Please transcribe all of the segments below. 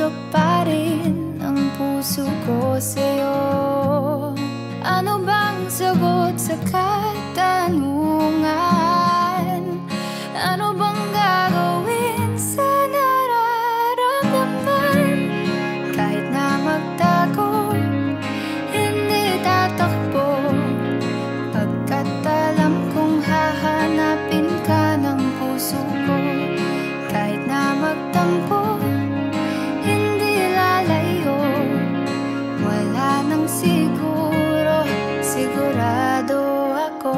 Nakatusok pa rin ang puso ko sa'yo. Ano bang sagot sa katanungan? Ano bang gagawin sa nararamdaman? Kahit na magtago, hindi tatakbo, pagkat alam kong hahanapin ka ng puso ko. Kahit na magtampo, hindi lalayo, wala nang siguro, sigurado ako.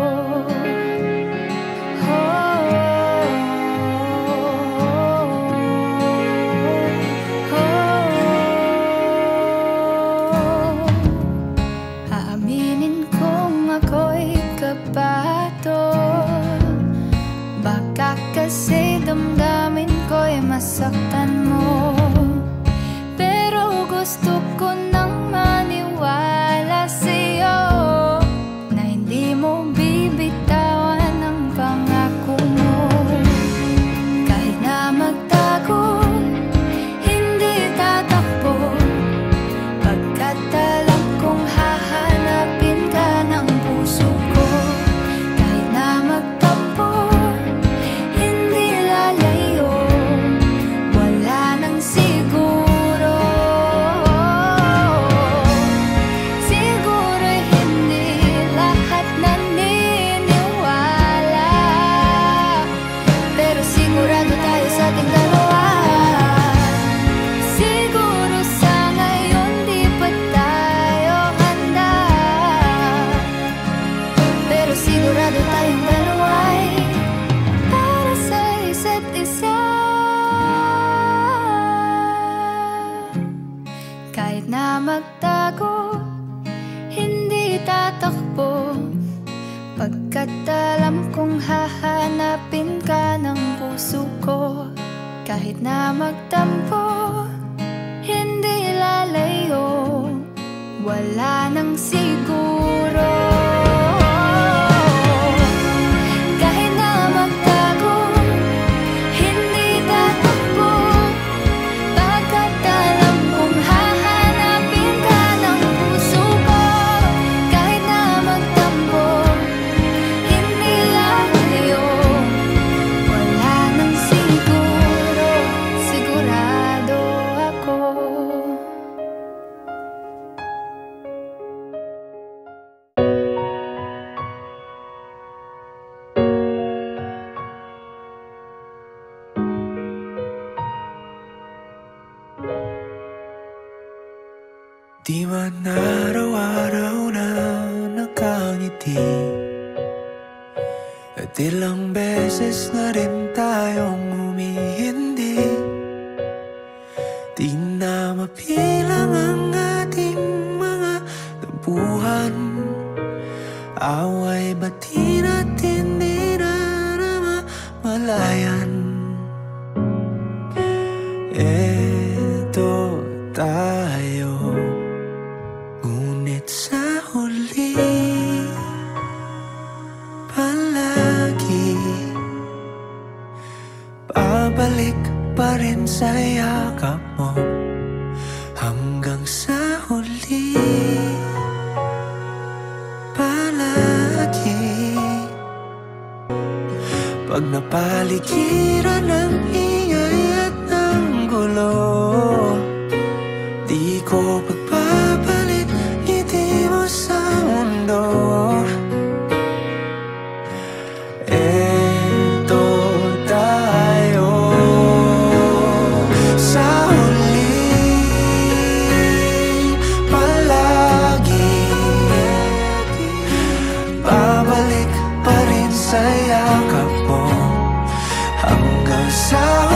Aaminin kong ako'y kabado, baka kasi damdamin ko'y masaktan mo. Pero gusto ko nang maniwala sa'yo na hindi mo bibitawan ang pangako mo. Kahit na magtago, hindi tatakbo, pagkat alam kong hahanapin ka ng puso ko. Kahit na magtampo, hindi lalayo, wala nang siguro. Siguro'y hindi lahat naniniwala, pero sigurado tayo sa ating dalawa. Siguro sa ngayon di pa tayo handa, pero sigurado tayong dalawa'y para sa isa't isa. Kahit na magtago, hindi tatakbo, pagkat alam kong hahanapin ka ng puso ko. Kahit na magtampo, hindi lalayo, wala nang siguro. Kahit na magtago, hindi tatakbo, pagkat alam kong hahanapin ka ng puso ko. Kahit na magtampo, hindi lalayo, wala nang siguro, sigurado ako. Di man araw-araw na nakangiti, at ilang beses na rin tayong humihindi. Di na mapilang ang ating mga tampuhan, away ba't di natin di na namamalayan? Eto tayo, ngunit sa huli palagi babalik pa rin sa yakap mo, hanggang sa huli palagi. Pag napaligiran ng ingay at ng gulo, di ko pagpapalit ngiti mo sa mundo. Eto tayo, sa huli palagi babalik pa rin sa yakap mo, hanggang sa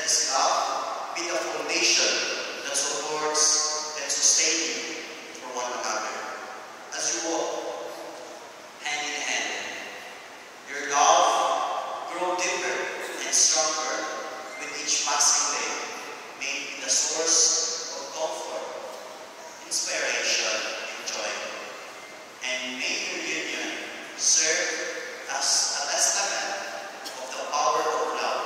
Let His love be the foundation that supports and sustains you for one another. As you walk hand in hand, your love grow deeper and stronger with each passing day. May it be the source of comfort, inspiration, and joy. And may your union serve as a testament of the power of love.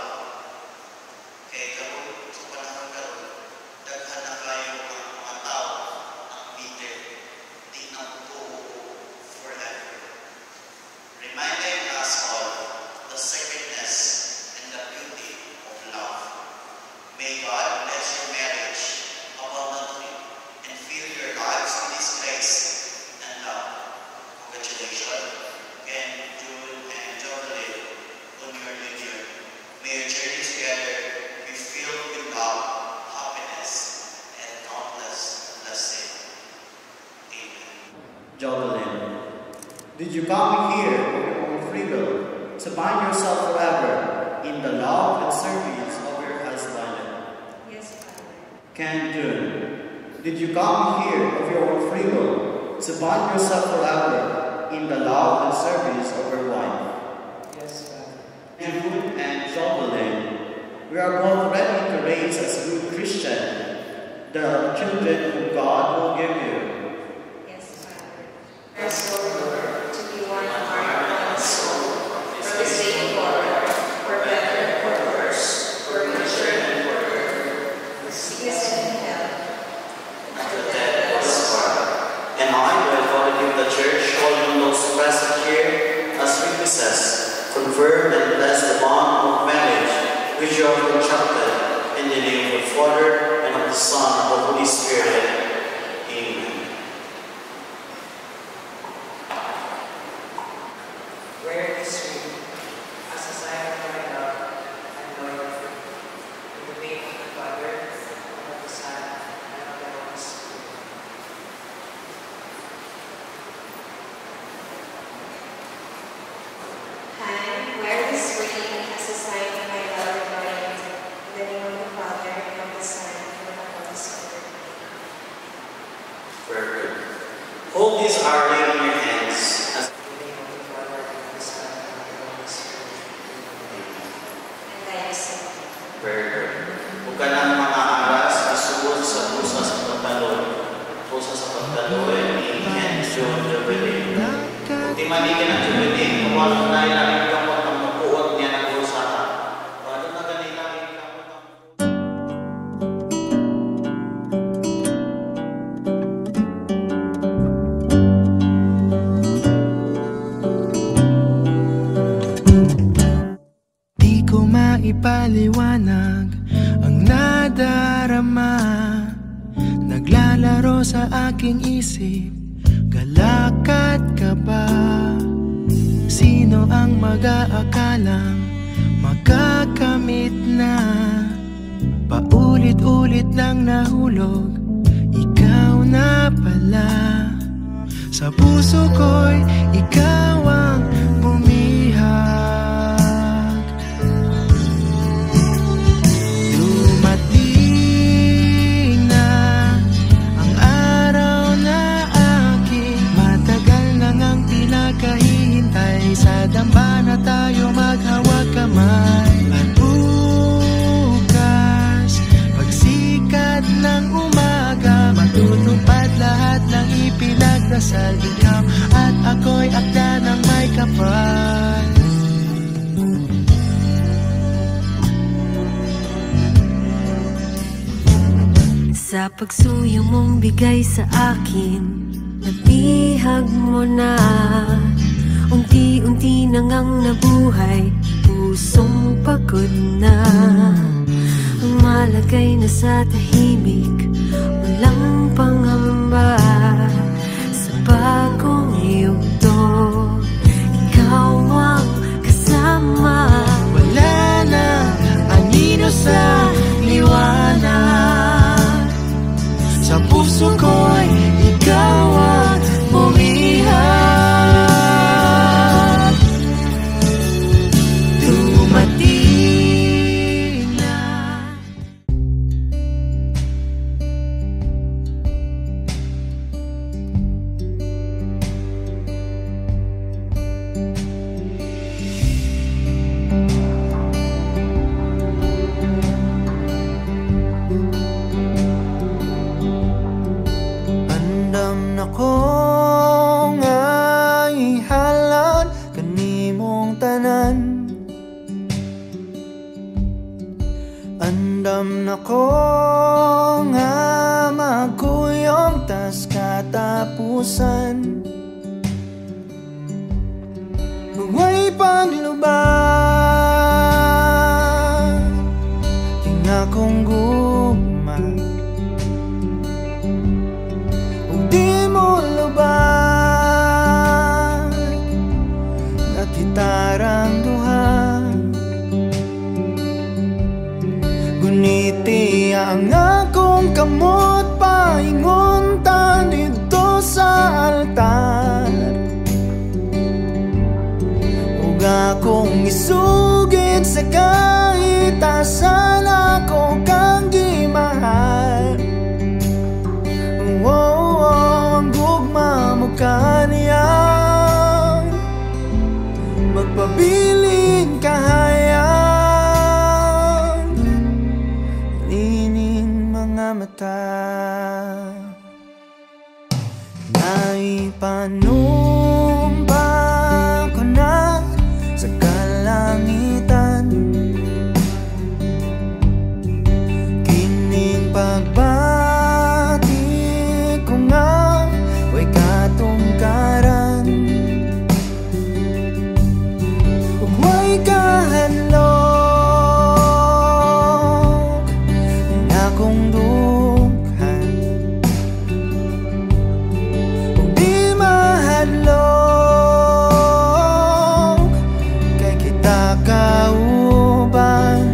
Kaya karon sa panahon karon, daghan na kayo ang mga tao ang bitter, di na tutuo forever. Reminding us all the sacredness and the beauty of love. May God bless your marriage abundantly and fill your lives with His grace and love. Congratulations, Ken, June, and Jovelyn, on your union. May your journey together be filled with love, happiness, and countless blessing. Amen. Jovelyn, did you come here of your own free will to bind yourself forever in the love and service of your husband? Yes, Father. Ken June, did you come here of your own free will to bind yourself forever in the love and service of your wife? Yes, Father. June and Jovelyn, we are both ready to raise as good Christians the children whom God will give you. Yes, Father. Our soul, Lord, to be one heart, one soul, for the sake of God, for better, for worse, for richer and poorer, for sickness and health, And the dead was born. And I will forgive the church, holding those present here as witnesses, confirm and bless the bond of marriage which you have contracted in the name of the Father and of the Son and of the Holy Spirit. Amen. Wear this ring as a sign of my love and loyalty, in the name of the Father, and of the Son, and of the Holy Spirit. Han, wear this ring as a sign of my love and loyalty, in the name of the Father, and of the Son, and of the Holy Spirit. Very good. Hold this Our Lady in your hands as In the name of the Father, and of the Son, and of the Holy Spirit. And I accept it. very good. Huwag ka nang mga aras, isuot sa pusa sa pagkaloy. Pusa sa pagkaloy ni Ken John Jovelyn. Kung di manikin ang Jovelyn, kung na ilang kamot ang mapuot niya ng pusa ka. Paano na ganila ang kamot ang Di ko maipaliwanag ang nadarama. Naglalaro sa aking isip, galakad ka ba? Sino ang mag-aakalang magkakamit na? Paulit-ulit lang nahulog, ikaw na pala. Sa puso ko'y ikaw ang bumihag. Dumating na ang araw na aking matagal nang ang pinakahihintay. Sa damba na tayo maghawag kamay. At bukas, pagsikat ng umaga, matutupad lahat ng ipinagdasal. Ikaw at ako'y akda ng may kapal. Sa pagsuyo mong bigay sa akin, nabihag mo na. Unti-unti nang ang nabuhay, pusong pagod na. Ang malagay na sa tahimik, walang pangamba. Sa bagong yugto, ikaw ang kasama. Wala na anino sa liwanag. Sa puso ko'y ikaw ang bumihag. Dumating na Andam na ko nga magkuyong tas katapusan. Huwag paglubang tinga kong gugma. Ug di mo lubang at hitarang duha. Guniti ang akong kamot painguntan dito sa altar. Ug akong isugid sa kahit asan ako kang gimahal. Ang gugma mo kaniyang magpabiling kahayang lining mga mata. Naipanumpa ko na sa kalangitan, kining pagbati ko nga way katungkaran. Ug way kahadlok ng akong dughan. Ug di mahadlok kay kita kauban.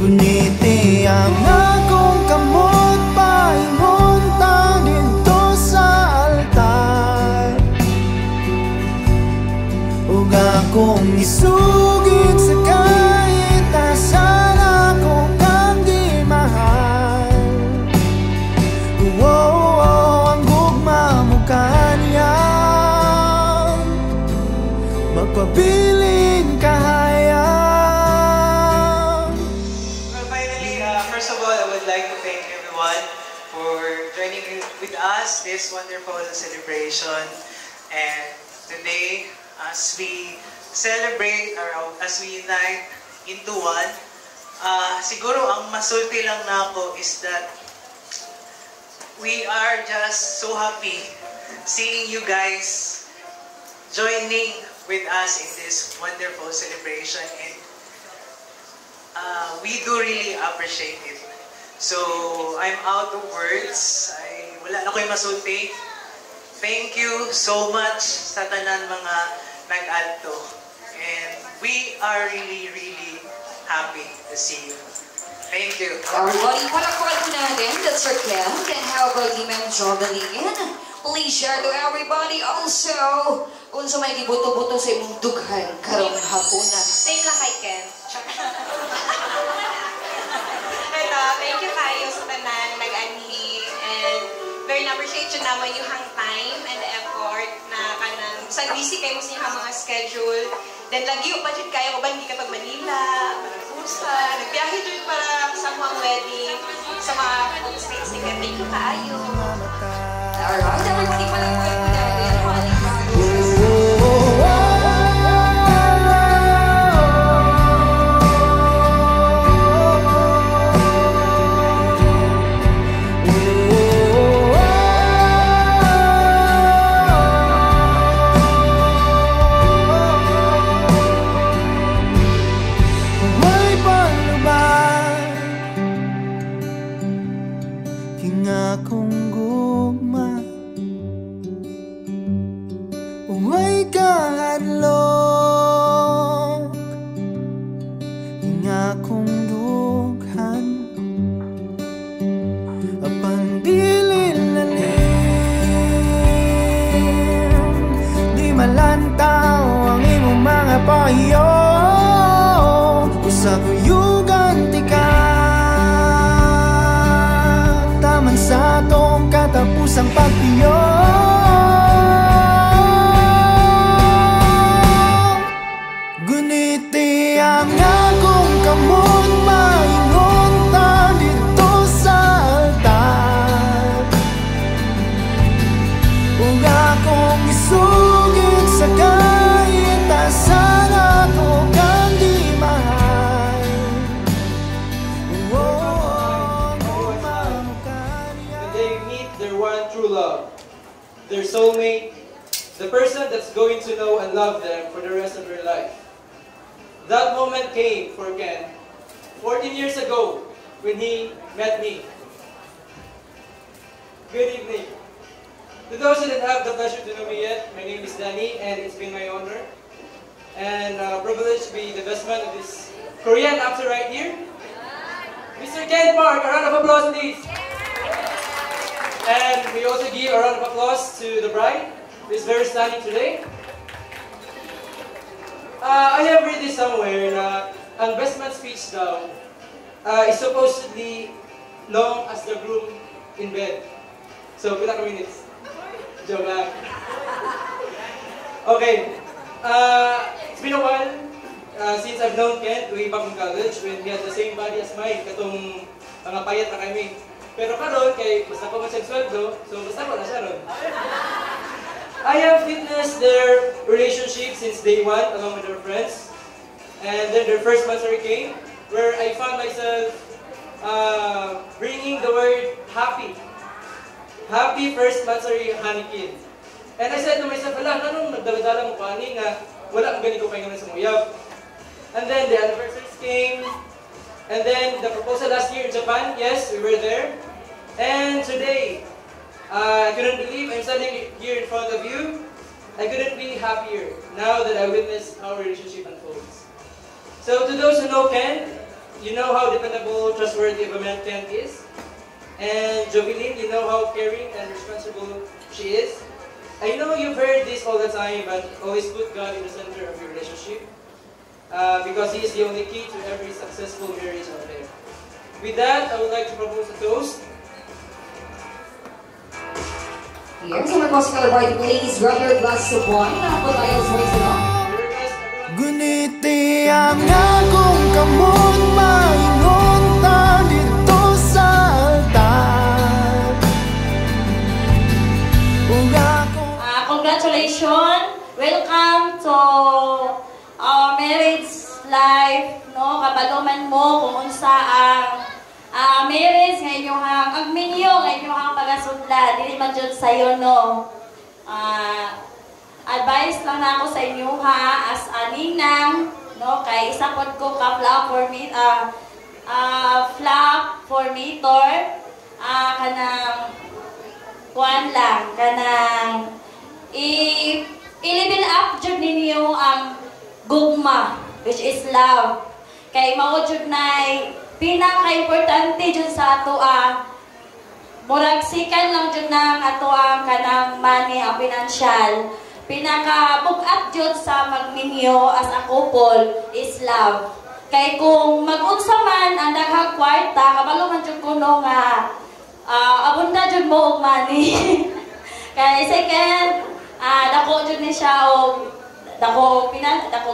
Guniti ang akong kamot paingunta dito sa altar. Ug akong isugid sa kahit asan ako kang gimahal. Ang gugma mo kaniyang magpabiling kahayang. Well, finally, first of all, I would like to thank everyone for joining with us this wonderful celebration. And today, as we celebrate or as we unite into one, siguro ang masulti lang na ako is that we are just so happy seeing you guys joining with us in this wonderful celebration, and we do really appreciate it. So I'm out of words. Wala na ko'y masulti. Thank you so much sa tanan mga nag-adto. And we are really, really happy to see you. Thank you. Everybody, palakpakan po natin. That's our camp. And how about the Ma'am Jovelyn? Please share to everybody also. Kung sa may gibuto-buto sa imong dughan, karong hapuna. Same lang kay Ken. Ito, thank you kayo sa tanan, nag-anhi, and very na-appreciate yun naman yung hang time and effort na kanang, sa busy kayo sa inyong mga schedule. Then lagi yung budget kayo, kung ba hindi ka pag Manila, Managusa, nagbiyahe dyan para sa mga wedding, sa mga food states, thank you kayo. Alright, everybody, palakpakan po natin. Huwag kahadlok ng akong dughan. Apan dili lalim, di malantaw ang imong mga pahiyo. Usa kuyugan tika taman sa atong katapusang pagpiyo. Guniti ang akong kamot maingunta dito sa altar. Ug akong isugid sa kahit asan ako kang di mahal. soulmate, the person that's going to know and love them for the rest of their life. That moment came for Ken 14 years ago when he met me. Good evening. To those who didn't have the pleasure to know me yet, my name is Danny, and it's been my honor and privilege to be the best man of this Korean actor right here, Mr. Ken Park. A round of applause, please. And we also give a round of applause to the bride, who is very stunning today. I have read this somewhere na ang best man speech daw is supposedly long as the groom in bed. So, pila ka minutes? Joke lang. Okay. It's been a while since I've known Ken way back in college when he had the same body as mine, katong mga payat na kami. Pero karon kay basta ko masag sweldo, so basta ko na siya ron. I have witnessed their relationship since day one along with their friends. And then their first monthsary came where I found myself bringing the word happy. Happy first monthsary honey kid. And I said to myself, ala, nanong nagdaladala mo pa ani nga wala ang ganito kayo naman sa muyab. And then the anniversaries came. And then the proposal last year in Japan, yes, we were there. And today, I couldn't believe I'm standing here in front of you. I couldn't be happier now that I witnessed our relationship unfolds. So to those who know Ken, you know how dependable, trustworthy of a man Ken is. And Jovelyn, you know how caring and responsible she is. I know you've heard this all the time, but always put God in the center of your relationship. Because He is the only key to every successful marriage out there. With that, I would like to propose a toast. Yes, so request for the ladies, grab your glass of wine. Put tayo sa voice na. Guniti ang akong kamot, maingon ta dito sa altar. Congratulations! Welcome to our marriage life, no? Kabaluman mo kung unsa ang marriage nga inyong agminyo, nga inyong pagasudla, dili man jud sayo, no? Advice lang na ako sa inyo ha, as aninang, no? Kay isa pod ko ka flap formator, kanang kuan lang, kanang i-level up jud ninyo ang gugma, which is love. Kay mao jud nay pinaka-importante jud sa ato murag sikan lang jud nang ato ang kanang money, ang financial. Pinaka-bugat jud sa magminyo as a couple is love. Kay kung mag-unsa man ang daghang kwarta, kabalo man jud kuno nga abunda jud mo og money. Kay second, dako jud ni siya og dako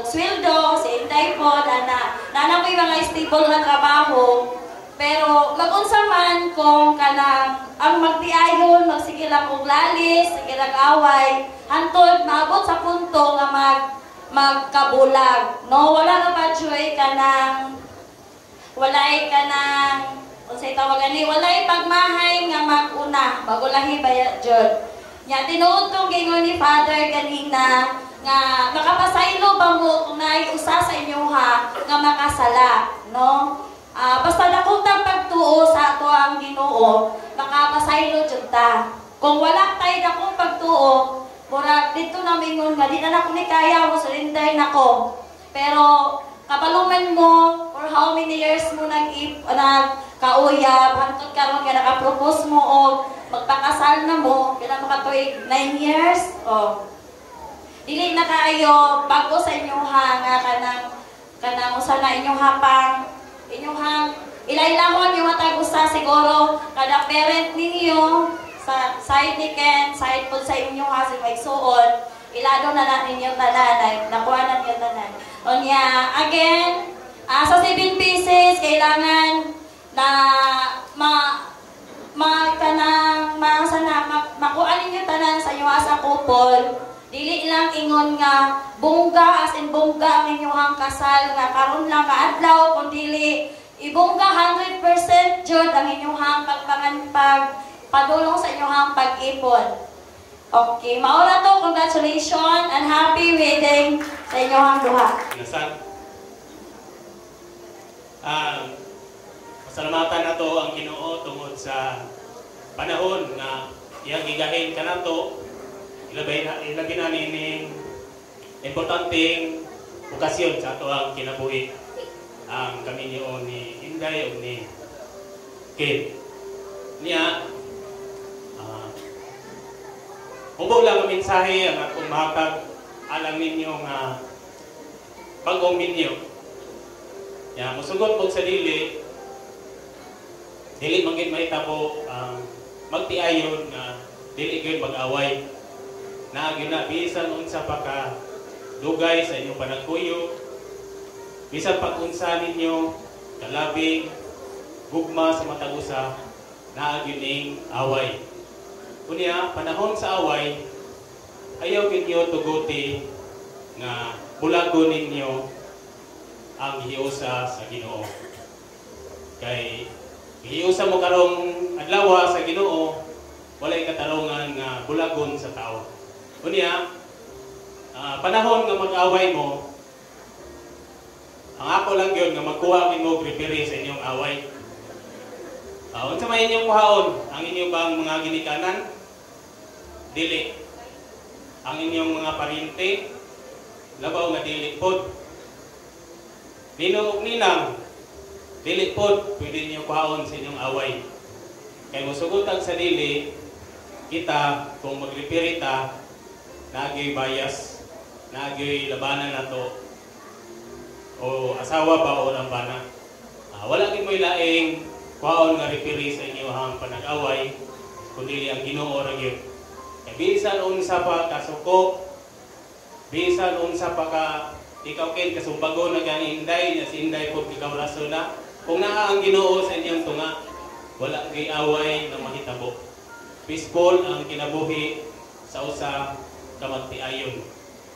sweldo, same time pod, nana ko'y mga stable na trabaho. Pero mag-unsa man kung kanang ang magtiayon, magsige lang og lalis, sige lang away, hantod maabot sa punto nga magkabulag. No, wala na ba joy kanang walay kanang unsay tawagan ni walay pagmahay nga mag-una, magulahi ba jud. Nya tinuod kong gingon ni Father kanina nga makapasaylo ba mo kung naay usa sa inyo ha nga makasala, no? Basta dakong pagtuo sa ato ang Ginoo, makapasaylo jud ta. Kung wala tay dakong pagtuo, mura dito na mingon nga di na nako ni kaya mo surrender nako. Pero kabaluman mo for how many years mo nagkauyab hangtod karon nga naka-propose mo og magpakasal na mo, kailan makatuig 9 years, dili na kayo bago sa inyong nga kanang usa na inyong ilailahon yung matag usa siguro kada parent ninyo sa side ni Ken, side po sa inyo sa may suon, ilado na ninyo tanan, nakuha na ninyo tanan. Onya, again, sa 7 pieces kailangan na makuha ninyo tanan sa inyo sa couple. Dili lang ingon nga bongga as in bongga ang inyong kasal nga karon lang nga adlaw, kundi ibongga 100% jud ang inyong pagpadulong sa inyong pag-ipon. Okay, mauna to, congratulations and happy wedding sa inyong duha. Inasan. Pasalamatan na to ang Ginoo tungod sa panahon na iyang gigahin ka na to. Ilagay na nining importanteng okasyon sa ato ang kinabuhi. Ang kami niyo ni Inday o ni Kid. Niya, hubog lang ang mensahe ang akong mahatag alam ninyo nga bagong minyo. Ya, musugot po sa dili maging mahitabo ang magtiayon nga dili gyud mag-away. Naagyo na bisan unsa pa ka dugay sa inyong panagkuyo. Bisan pag unsa ninyo kalabing gugma sa matag usa, naagyo ning away. Kunya, panahon sa away, ayaw ninyo tuguti nga bulago ninyo ang hiusa sa Ginoo. Kay hiusa mo karong adlaw sa Ginoo, walay katarungan nga bulagon sa tao. Kunya, panahon nga mag-away mo, ang ako lang yun nga magkuha mo prepare sa inyong away. Unsa may inyong kuhaon? Ang inyong bang mga ginikanan? Dili. Ang inyong mga paryente, labaw nga dili pod. Ninong ug ninang, dili pod pwede niyo kuhaon sa inyong away. Kay musugutan sa dili, kita kung magrepirita, naagyo'y bias, naagyo'y labanan nato, o asawa ba o lambana. Wala gid mo'y laing kuhaon nga repiri sa inyong panag-away, kundi ang Ginoo ra gyud. Bisan unsa pa kasuko, bisan unsa pa ka ikaw ken kasumbago na kang Inday, na si Inday po ikaw raso na. Kung naa ang Ginoo sa inyong tunga, wala gay away na mahitabo. Peaceful ang kinabuhi sa usa ka magtiayon.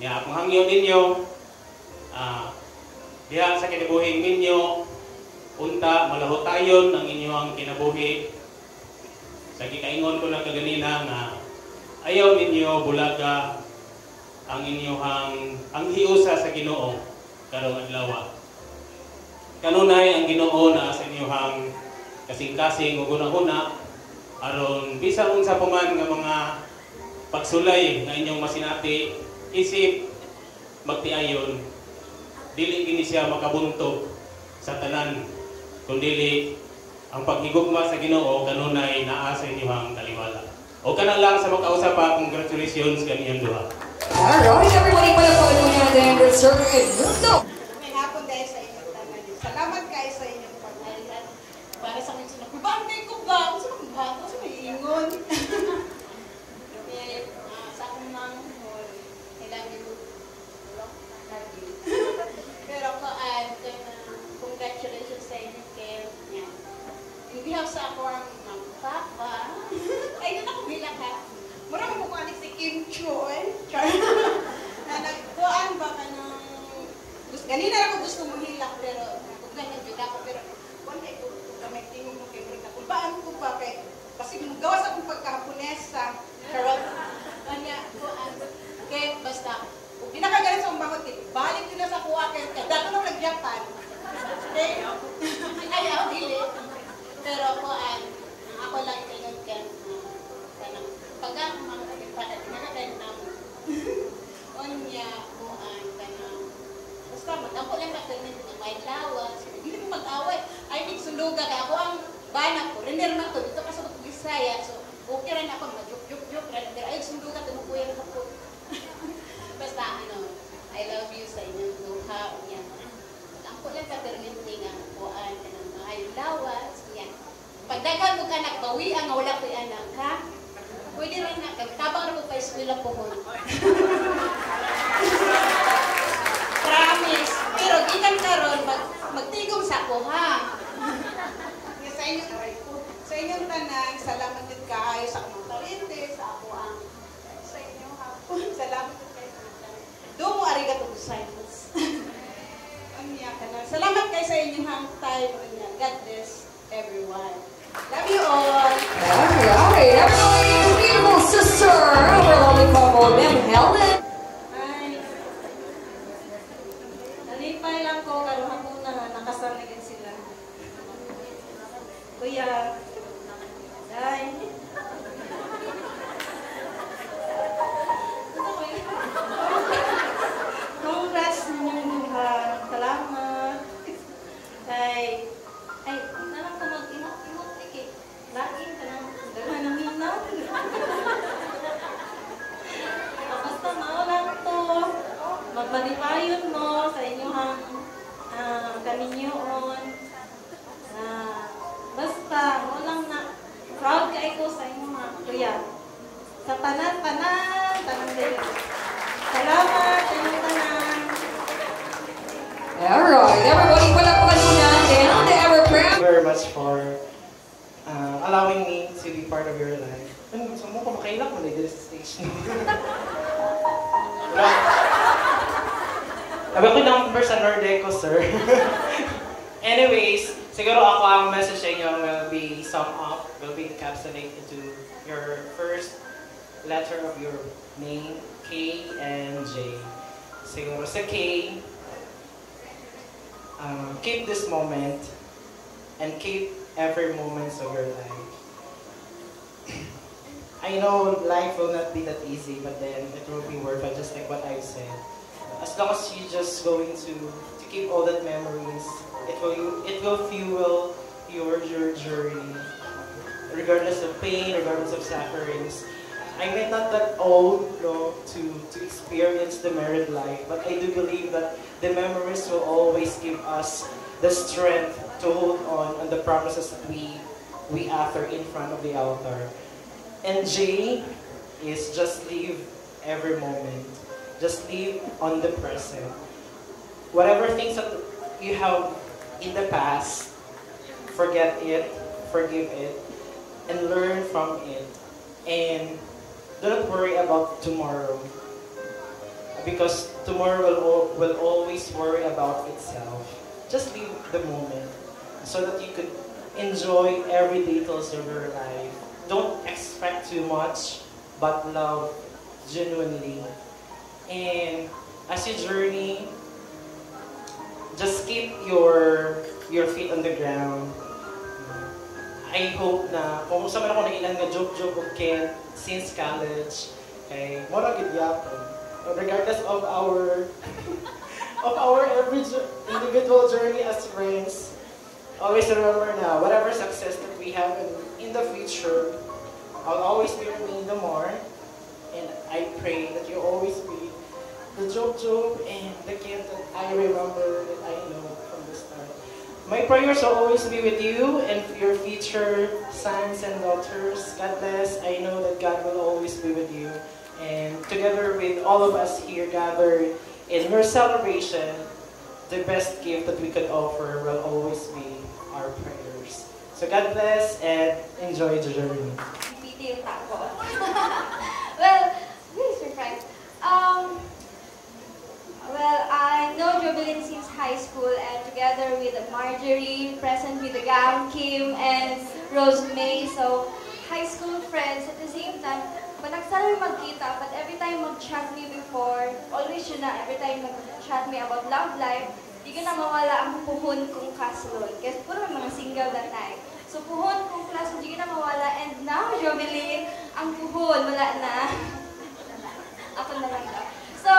Nya akong hangyo ninyo, diha sa kinabuhi ninyo, unta malahotayon ang inyong kinabuhi. Sa gikaingon ko lang kaganina nga ayaw ninyo bulaga ang inyong ang hiusa sa Ginoo karong adlaw. Kanunay ang Ginoo na sa inyong kasing-kasing ug una-una aron bisan unsa pa man nga mga pagsulay nga inyong masinati isip magtiayon, dili gini siya makabuntog sa tanan kundi ang paghigugma sa Ginoo kanunay naa sa inyong taliwala. O kana lang sa magkausap pa, congratulations kaniyang duha. Alright, everybody, palapagin mo niya din with Sir Edmundo. May hapon dahil sa inyong tanan. Salamat kayo sa inyong pagkailan. Para sa akin sila, bantay ko ba? Ano sa mga bata? Sa may ingon? Sa akong mga hall, ilang yung pero ko, congratulations sa inyong care niya. In behalf sa ako ang papa, ay yun ako bilang ha. Mura mo kung anik si Kim Choi. Na nagkuhaan ba ka ng... Ganina ako gusto mong hilak, pero ganyan dyan ako. Pero kung ay ko gamay tingin mo kayo rin ako. Baan ko pa kay... Kasi gawas akong pagkahapunesa. Karot. Kanya, kuhaan. Okay, basta. Kung di nakagalit sa umbakot, balik nila sa kuha kayo. Dato nang nag-Japan. Okay? Ayaw, dili. Pero kuhaan. Ako lang ikayon ka. Pag ako mga kalipat, nakakain namin. Onya, kuhaan ka na. Basta, mag-ako lang kakirin na may lawas. Hindi mo mag-away. Ay, may sunduga ka. Ako ang banak ko. Render man to. Dito ka sa Bisaya. So, okay rin ako. Mag-juk-juk-juk. Render. Ay, sunduga. Tumukuya rin ako. Basta, I love you sa inyong duha. Yan. Mag-ako lang kakirin nga kuhaan ka na may lawas. Yan. Pagdagan mo ka nagbawi ang wala ko'y anak, ha? Pwede rin na, tabang rin mo pa eskwela po mo. Promise. Pero gikan karon magtigom sa ako, ha? Sa inyong tanan, salamat din kayo sa akong parente, sa ako ang sa inyong hapon. Salamat din kayo sa tanan. Doon mo arigato gozaimasu. Salamat kayo sa inyong time. God bless everyone. Love you all. Alright, everybody's beautiful sister, our lovely couple, Ma'am Helen. Ay, nalipay lang ko, karuhan ko na nakasanagin sila. Kuya, day. Congrats ninyong duha. Salamat. Ay, nalang ko mag-inot-inot eh. Laging ka nang dala ng hinang. Basta maulang to. Magmalipayon mo sa inyong kaninyoon. Basta, maulang na. Proud kayo ko sa inyong mga kuya. Sa tanan din. Salamat sa inyong tanan. Alright, everybody, palakpakan mo natin on the Evercraft. Thank you very much for allowing me to be part of your life. Ano, gusto mo kumakailak mo na dito sa station? Sabi ko number sa Nordeco, sir. Anyways, siguro ako ang message sa inyo will be sum up, will be encapsulated into your first letter of your name, K and J. Siguro sa K, keep this moment and keep every moment of your life. I know life will not be that easy, but then it will be worth it, just like what I've said. As long as you just going to keep all that memories, it will fuel your journey, regardless of pain, regardless of sufferings. I may not that old, no, to experience the married life, but I do believe that the memories will always give us the strength to hold on the promises that we utter in front of the altar. And J is just live every moment. Just live on the present. Whatever things that you have in the past, forget it, forgive it, and learn from it. And don't worry about tomorrow, because tomorrow will always worry about itself. Just live the moment so that you could enjoy every details of your life. Don't expect too much, but love genuinely. And as you journey, just keep your feet on the ground. I hope na kung sa man ako na ilang nga joke of Kent since college, kay mora gid yapon. Regardless of our every individual journey as friends, always remember na whatever success that we have in the future, I'll always be remain the more, and I pray that you always be the joke and the Kent that I remember, that I know from the start. My prayers will always be with you and your future sons and daughters. God bless. I know that God will always be with you. And together with all of us here gathered in your celebration, the best gift that we could offer will always be our prayers. So God bless and enjoy the journey. Well, this is surprise. Well, I know Jovelyn since high school, and together with Marjorie, present with the gang, Kim, and Rose May. So, high school friends at the same time. But nagsara magkita, but every time mag-chat me before, always yun na, every time mag-chat me about love life, di ka na mawala ang puhon kong kaslol. Kasi puro mga single that time. So, puhon kong kaslol, di ka na mawala. And now, Jovelyn, ang puhon, wala na. Ako na lang daw. So,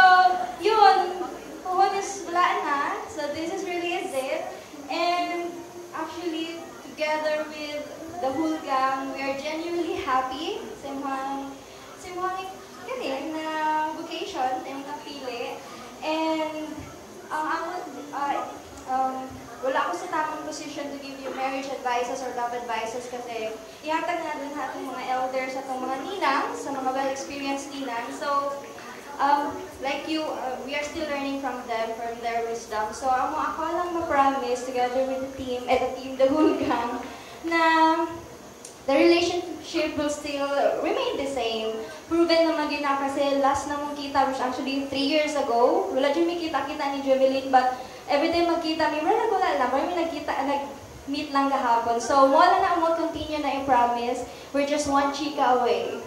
yun, puhon is wala na. So, this is really it. And actually, together with the whole gang, we are genuinely happy. Simhang ganyan na vocation, yung napili. And, wala ako sa tamang position to give you marriage advices or love advices kasi ihatag na dun atong mga elders, atong mga ninang, sa mga well-experienced ninang. So, like you, we are still learning from them, from their wisdom. So, ako lang ma-promise together with the team, the whole gang, na the relationship will still remain the same. Proven naman din na kasi last na mong kita, which actually 3 years ago, wala dyan may kita-kita ni Jovelyn, but every time magkita, may wala lang, may nagkita, meet lang gahapon. So, wala na mo continue na yung promise. We're just one chika away.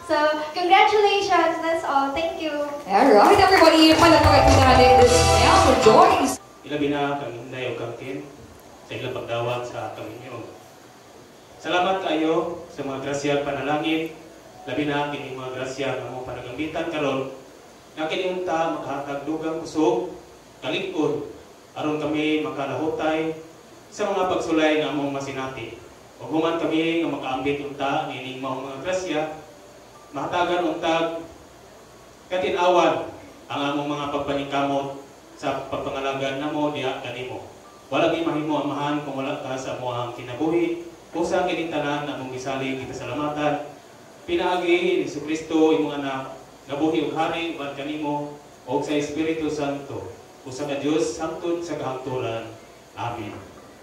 So, congratulations. That's all. Thank you. Alright, everybody. Palagay ko natin this now for Joyce. Ilabi na kang hinday o kangkin sa ilang pagdawat sa kami niyo. Salamat kayo sa mga grasya panalangin. Labi na kining mga grasya na mo panagambitan karon. Na kiniunta maghatag dugang kusog, kalikod, aron kami makalahutay sa mga pagsulay nga among masinati. O human kami nga makaambit unta nining mga grasya, mahatagan untag katinawan ang among mga pagpaningkamot sa pagpangalagan namo diha kanimo. Wala gyud mahimo amahan kung wala ka sa among kinabuhi. Usa kining tanan among gisalig kita salamatan. Pinaagi ni Jesucristo imong anak nabuhi ug hari uban kanimo ug sa Espiritu Santo. Usa ka Dios hangtod sa kahangturan. Amen.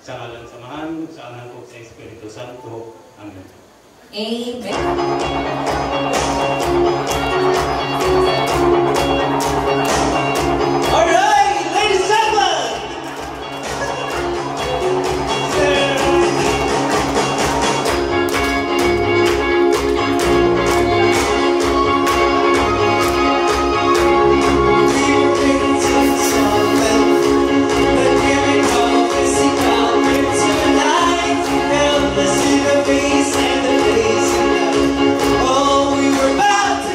Sa ngalan samahan sa anak ug sa Espiritu Santo. Amen. Amen. All right, ladies and gentlemen. Oh, we were about to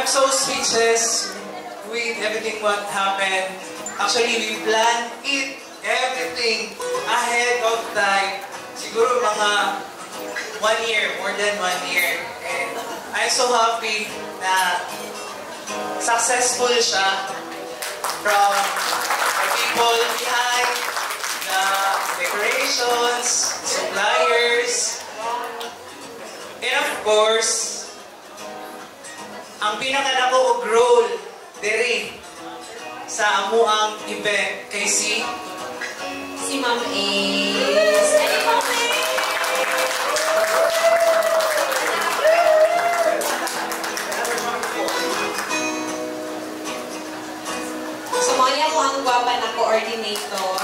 so speechless with everything what happened. Actually, we planned it, everything, ahead of time. Siguro mga 1 year, more than 1 year. And I'm so happy na successful siya from the people behind, the decorations, suppliers, and of course, ang pinaka-nako og role diri sa amuang event kay si Ma'am Ace. Ay, Ma'am Ace! So, mali ako ang gwapa na coordinator.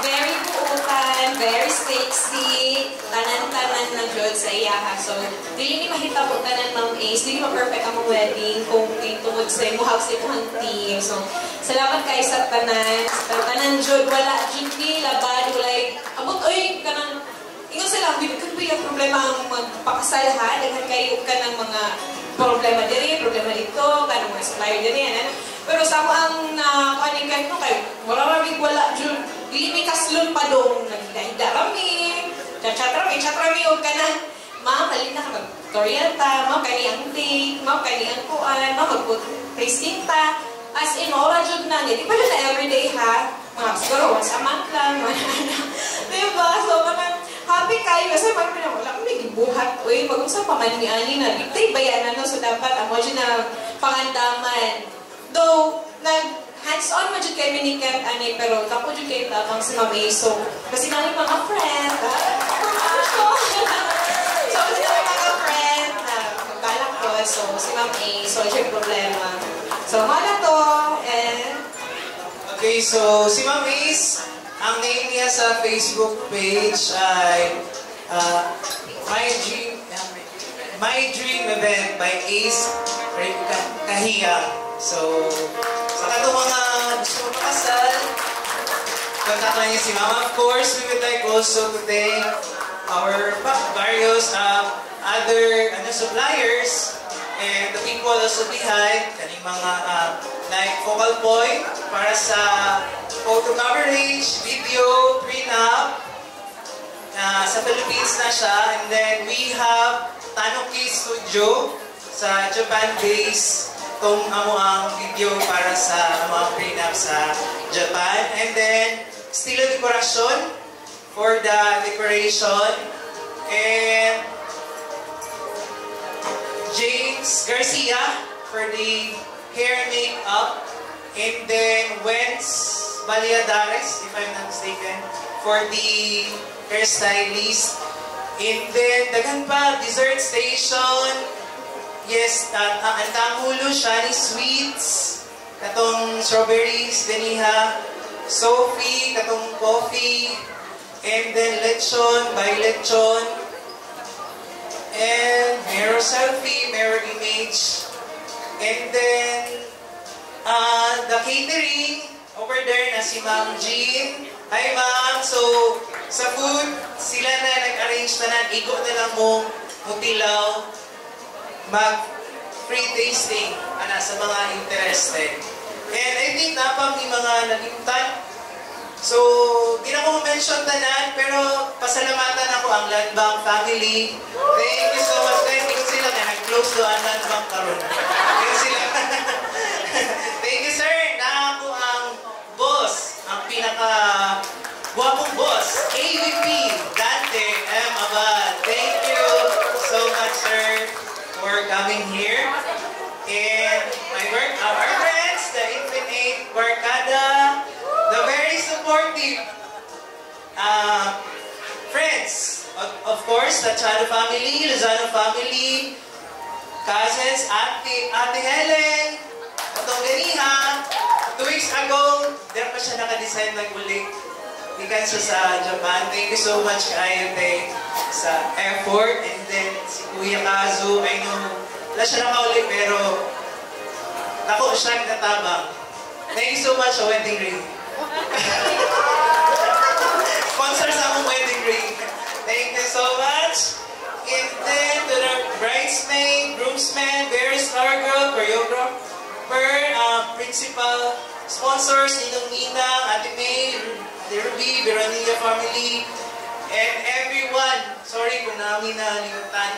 Very buukan, very sexy, tanan-tanan na jud sa iyaha. So, dili ni mahitabo tanan Ma'am Ace, dili ma-perfect ang wedding kung tungod sa muhag sa imong team. So, salamat kay sa tanan. Sa tanan jud wala jud ni labad walay abot oy kanang ingon sila bigyan ba yung problema ang magpakasal ha daghan kayo ka ng mga problema diri, problema dito, kanang mga supplier diri ano. Pero sa mo ang kanikan no kay wala jud dili may kaslon pa dong nagdaida rami chat rami og kanang ma'am halin na ka mag-Koreanta, ma'am kani ang date, ma'am kani ang kuan, ma'am magput tasting ta. As in, ora jud na ni. Di pa na everyday ha. Mga siguro once a month lang. Diba? So, happy kayo. Kasi parang wala kong nagibuhat. Uy, mag-usap pa man ni-ani na. Di bayanan no? So, dapat ang mo dyan na pangandaman. Though, hands-on mo dyan kayo minikat, ani, pero tapo dyan kayo tabang si Ma'am Ace. So, kasi namin mga friend. So, kasi namin mga friend. Magbalak ko. So, si Ma'am Ace. So, siya problema. So, mala to, and... Okay, so si Ma'am Ace, ang name niya sa Facebook page ay My Dream Event by Ace Kahiyang. So, sa katong mga gusto makasal, kontakan niya si Mama. Of course, we would like also to thank our various other suppliers and the people also behind, kaning mga like focal point para sa photo coverage, video, prenup. Sa Philippines na siya. And then we have Tanuki Studio sa Japan base. Itong ang video para sa mga prenup sa Japan. And then Estilo Decoration for the decoration. And James Garcia for the hair and makeup, and then Wens Baliadares, if I'm not mistaken, for the hairstylist, and then daghan pa dessert station. Yes, ang Tanghulo Shani Sweets, katong strawberries, Deniha, Sophie, katong coffee, and then lechon by lechon. And mirror selfie, mirror image. And then, the catering, over there na si Ma'am Jean. Hi Ma'am! So, sa food, sila na nag-arrange na igo na lang mo mutilaw, mag-free tasting sa mga interested. And I think napang yung mga nalimtan. So, di na ko mention tanan, pero pasalamatan ako ang Landbank family. Thank you so much. Thank you sila na nag-close doon ang Landbank karon. Thank you sila. Thank you sir. Na ako ang boss, ang pinaka-guwapong boss, AVP Dante M. Abad. Thank you so much sir for coming here. And our friends, the Infinite Barkada, the very supportive friends, of course, the Chano family, Lozano family, cousins, Ate Helen, Atong Deniha. 2 weeks ago, there pa siya naka-design nag-uling. Ikan siya sa Japan. Thank you so much kayo sa effort. And then, si Kuya Kazu, I know, wala siya naka-uling, pero ako siya natabang. Thank you so much sa wedding ring. Sponsor sa akong wedding ring. Thank you so much. And then to the bridesmaid, groomsmen, very star girl, principal sponsors, Ninong Ninang, Ate May, Ate Ruby, Veronica family, and everyone. Sorry kung namin nalimutan.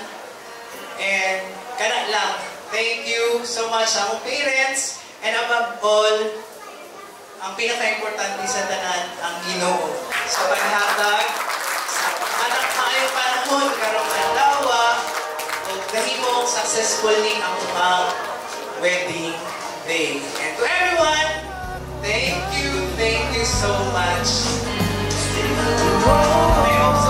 And kana lang. Thank you so much sa akong parents, and above all, ang pinaka-importante sa tanan, ang Ginoo. Sa paghatag, sa anak tayong panahon, karong alawa, o dahimong successful ni ang mga wedding day. And to everyone, thank you so much. I hope